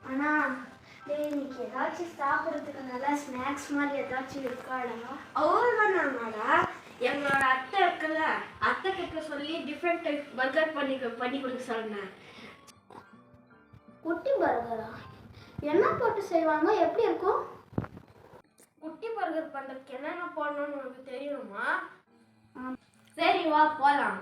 அண்ணா இன்னைக்கு ஏதாச்சும் சாப்பிட்றதுக்கு நல்லா ஸ்நாக்ஸ் மாதிரி ஏதாச்சும் இருக்காடா? அவ்வளோதானாடா. எங்களோட அத்தை இருக்குல்ல, அத்தை கிட்ட சொல்லி டிஃப்ரெண்ட் டைப் பர்கர் பண்ணி கொடுக்க சொன்னேன். குட்டி பர்கரா? என்ன போட்டு செய்வாங்க? எப்படி இருக்கும்? குட்டி பர்கர் பண்ணுறதுக்கு என்னென்ன போடணும்னு உனக்கு தெரியணுமா? சரி வா போகலாம்.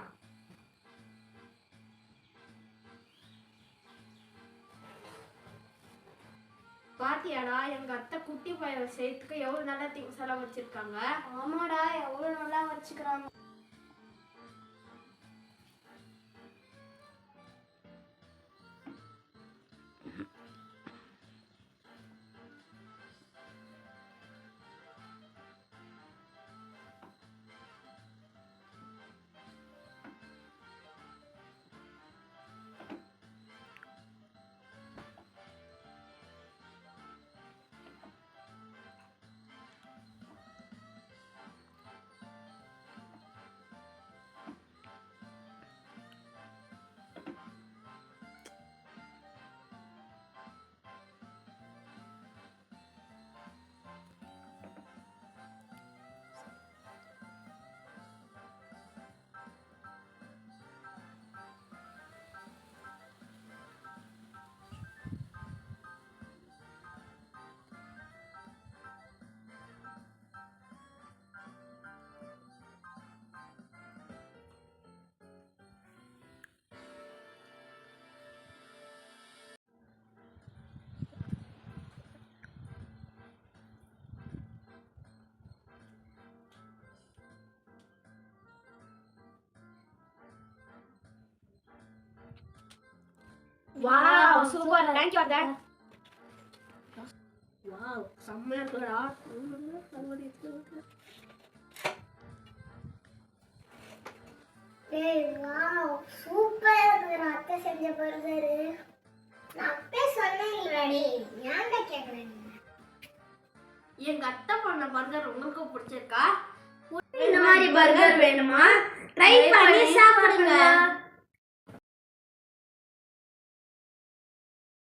பாத்தியாடா எங்க அத்தை குட்டி பையன் செய்யறதுக்கு எவ்வளவு நல்லா செலவு வச்சிருக்காங்க. ஆமாடா, எவ்வளவு நல்லா வச்சுக்கிறாங்க. வாவ் சூப்பர், தேங்க் யூ அத்தை. வாவ் செம்மையா இருக்குடா. வாவ் சூப்பரா இருக்குடா அத்தை செஞ்ச பர்கர். நான் அப்பவே சொன்னேன்லடி, ஏன்டா கேக்குறேன்? எங்க அத்தை பண்ண பர்கர் உங்களுக்கு பிடிச்சிருக்கா? இந்த மாதிரி பர்கர் வேணுமா? ட்ரை பண்ணி சாப்பிடுங்க.